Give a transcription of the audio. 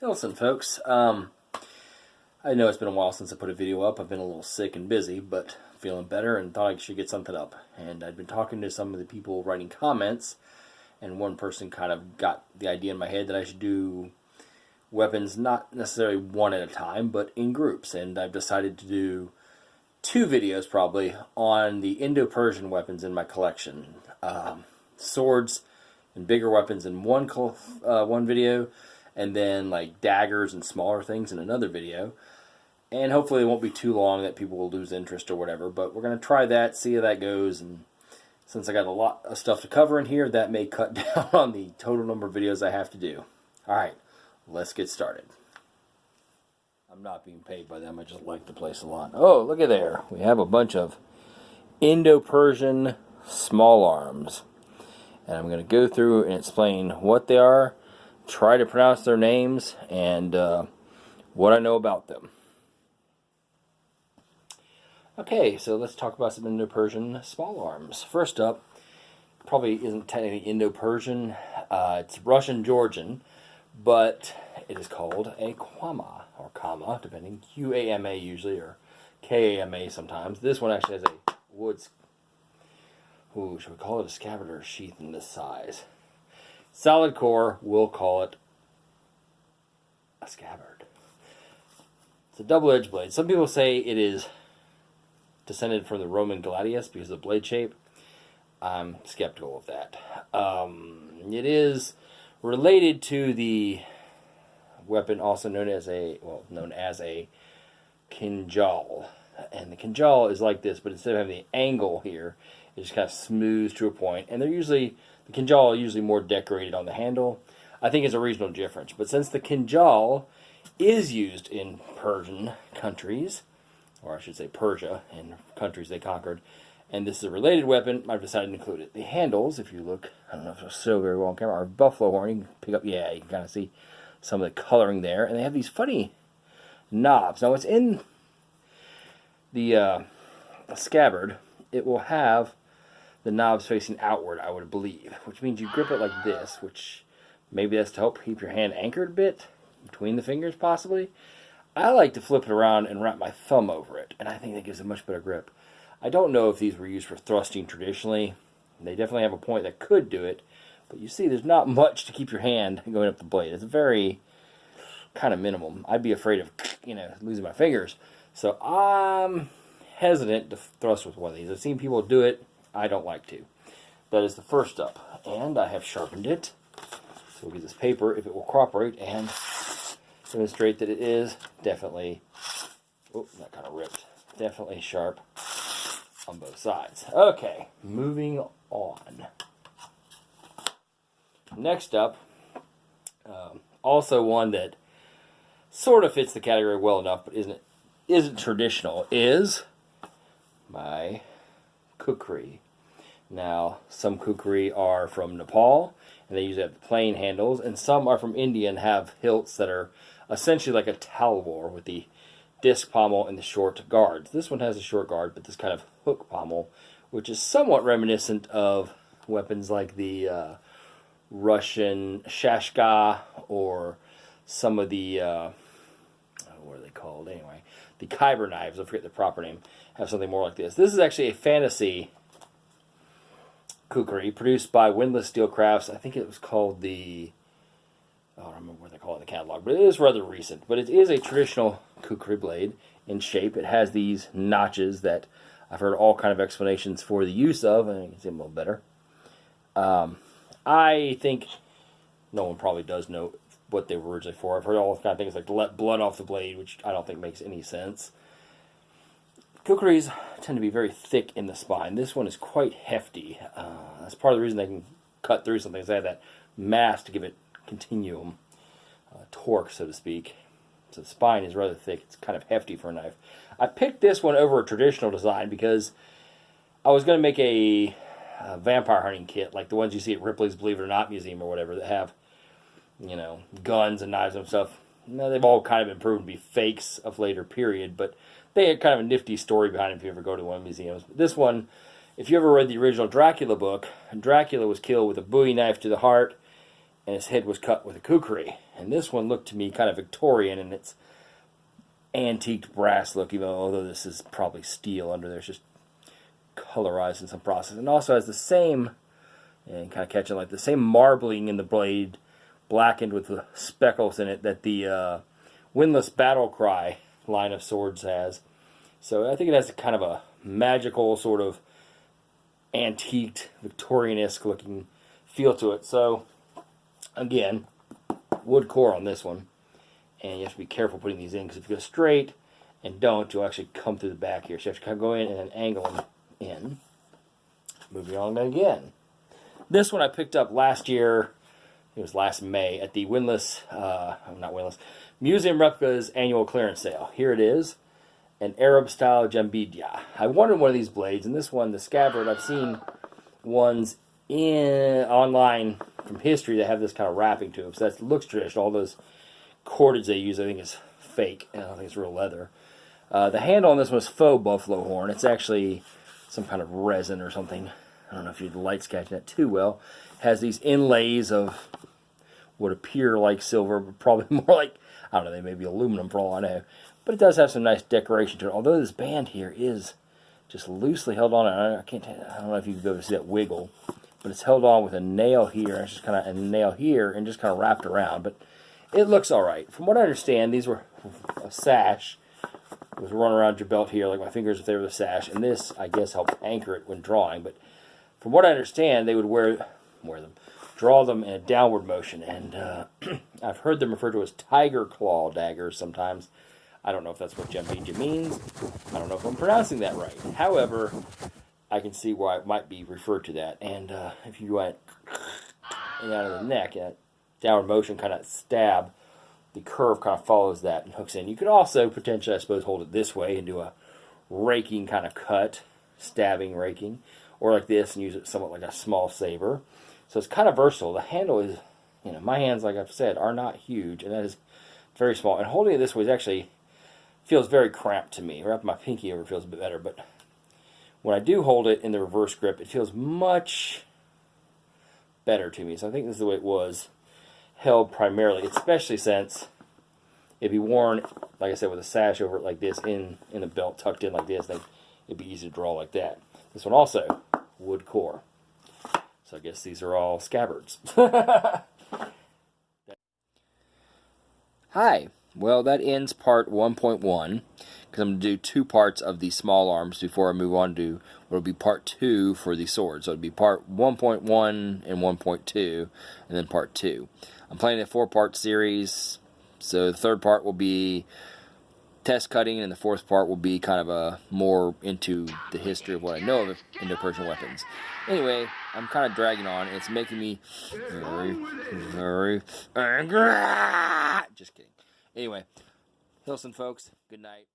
Listen, folks, I know it's been a while since I put a video up. I've been a little sick and busy, but feeling better and thought I should get something up. And I'd been talking to some of the people writing comments, and one person kind of got the idea in my head that I should do weapons not necessarily one at a time, but in groups. And I've decided to do 2 videos probably on the Indo-Persian weapons in my collection. Swords and bigger weapons in one video, and then like daggers and smaller things in another video. And hopefully it won't be too long that people will lose interest or whatever, but we're going to try that, see how that goes. And since I got a lot of stuff to cover in here, that may cut down on the total number of videos I have to do. Alright, let's get started. I'm not being paid by them, I just like the place a lot. Oh, look at there. We have a bunch of Indo-Persian small arms. And I'm going to go through and explain what they are, try to pronounce their names, and what I know about them. Okay, so let's talk about some Indo-Persian small arms. First up, probably isn't technically Indo-Persian, it's Russian-Georgian, but it is called a Kwama, or Kama, depending, Q-A-M-A usually, or K-A-M-A sometimes. This one actually has a wood, should we call it a scabbard or a sheath in this size? Solid core, we'll call it a scabbard. It's a double-edged blade. Some people say it is descended from the Roman gladius because of the blade shape. I'm skeptical of that. It is related to the weapon also known as a kinjal. And the kinjal is like this, but instead of having the angle here, it just kind of smooths to a point. And the kinjal are usually more decorated on the handle. I think it's a regional difference. But since the kinjal is used in Persian countries, or I should say Persia, in countries they conquered, and this is a related weapon, I've decided to include it. The handles, if you look, I don't know if it'll show very well on camera, are buffalo horn. You can pick up, yeah, you can kind of see some of the coloring there. And they have these funny knobs. Now, it's in the scabbard. It will have the knobs facing outward, I would believe, which means you grip it like this, which maybe that's to help keep your hand anchored a bit between the fingers, possibly. I like to flip it around and wrap my thumb over it, and I think that gives a much better grip. I don't know if these were used for thrusting traditionally. They definitely have a point that could do it, but you see there's not much to keep your hand going up the blade. It's very kind of minimum. I'd be afraid of, losing my fingers. So I'm hesitant to thrust with one of these. I've seen people do it. I don't like to. That is the first up, and I have sharpened it. So we'll get this paper, if it will cooperate, and demonstrate that it is definitely, that kind of ripped, definitely sharp on both sides. Okay, moving on. Next up, also one that sort of fits the category well enough, but isn't traditional, is my kukri. Now, some kukri are from Nepal, and they usually have plain handles, and some are from India and have hilts that are essentially like a talwar with the disc pommel and the short guards. This one has a short guard, but this kind of hook pommel, which is somewhat reminiscent of weapons like the Russian shashka, or some of the, what are they called anyway? The Khyber knives, I forget the proper name, have something more like this. This is actually a fantasy kukri produced by Windlass Steel Crafts. I think it was called the, I don't remember what they call it in the catalog, but it is rather recent. But it is a traditional kukri blade in shape. It has these notches that I've heard all kind of explanations for the use of, and I can see them a little better. I think no one probably does know what they were originally for. I've heard all kind of things like to let blood off the blade, which I don't think makes any sense. Kukris tend to be very thick in the spine. This one is quite hefty. That's part of the reason they can cut through something. They have that mass to give it continuum torque, so to speak. So the spine is rather thick. It's kind of hefty for a knife. I picked this one over a traditional design because I was going to make a vampire hunting kit, like the ones you see at Ripley's Believe It or Not Museum or whatever, that have, guns and knives and stuff. Now, they've all kind of been proven to be fakes of later period, but they had kind of a nifty story behind them if you ever go to one of the museums. But this one, if you ever read the original Dracula book, Dracula was killed with a Bowie knife to the heart and his head was cut with a kukri. And this one looked to me kind of Victorian in its antiqued brass look, even although this is probably steel under there. It's just colorized in some process. And also has the same, and kind of catching like the same marbling in the blade, blackened with the speckles in it, that the Windless Battle Cry line of swords has. So I think it has a kind of a magical, sort of antiqued, Victorian-esque looking feel to it. So again, wood core on this one, and you have to be careful putting these in, because if you go straight and don't, you'll actually come through the back here. So you have to kind of go in and then angle them in. Moving on again. This one I picked up last year, it was last May, at the Museum Replicas annual clearance sale. Here it is, an Arab-style Jambidia. I wanted one of these blades, and this one, the scabbard, I've seen ones online from history that have this kind of wrapping to them. So that looks traditional. All those cordage they use, I think, is fake. I don't think it's real leather. The handle on this one is faux buffalo horn. It's actually some kind of resin or something. I don't know if you'd light catching that too well. It has these inlays of what appear like silver, but probably more like, I don't know, they may be aluminum for all I know. But it does have some nice decoration to it. Although this band here is just loosely held on. I don't know if you can be able to see that wiggle, but it's held on with a nail here, and it's just kind of a nail here, and just kind of wrapped around. But it looks all right. From what I understand, these were a sash. It was run around your belt here, like my fingers if they were the sash, and this, I guess, helped anchor it when drawing. But from what I understand, they would draw them in a downward motion, and I've heard them referred to as tiger claw daggers sometimes. I don't know if that's what Jambidia means. I don't know if I'm pronouncing that right. However, I can see why it might be referred to that. And if you went out of the neck, that downward motion kind of stab, the curve kind of follows that and hooks in. You could also potentially, I suppose, hold it this way and do a raking kind of cut, stabbing raking, or like this and use it somewhat like a small saber. So it's kind of versatile. The handle is, my hands, like I've said, are not huge, and that is very small. And holding it this way is actually feels very cramped to me. Wrapping my pinky over feels a bit better, but when I do hold it in the reverse grip, it feels much better to me. So I think this is the way it was held primarily, especially since it'd be worn, like I said, with a sash over it like this, in a belt tucked in like this, then it'd be easy to draw like that. This one also, wood core. So I guess these are all scabbards. Hi. Well, that ends part 1.1, because I'm going to do 2 parts of the small arms before I move on to what will be part 2 for the sword. So it will be part 1.1 and 1.2, and then part 2. I'm planning a 4-part series, so the 3rd part will be test cutting, and the 4th part will be kind of a more into the history of what I know of Indo-Persian weapons. Anyway, I'm kind of dragging on, and it's making me very, very angry. Just kidding. Anyway, Hilson folks, good night.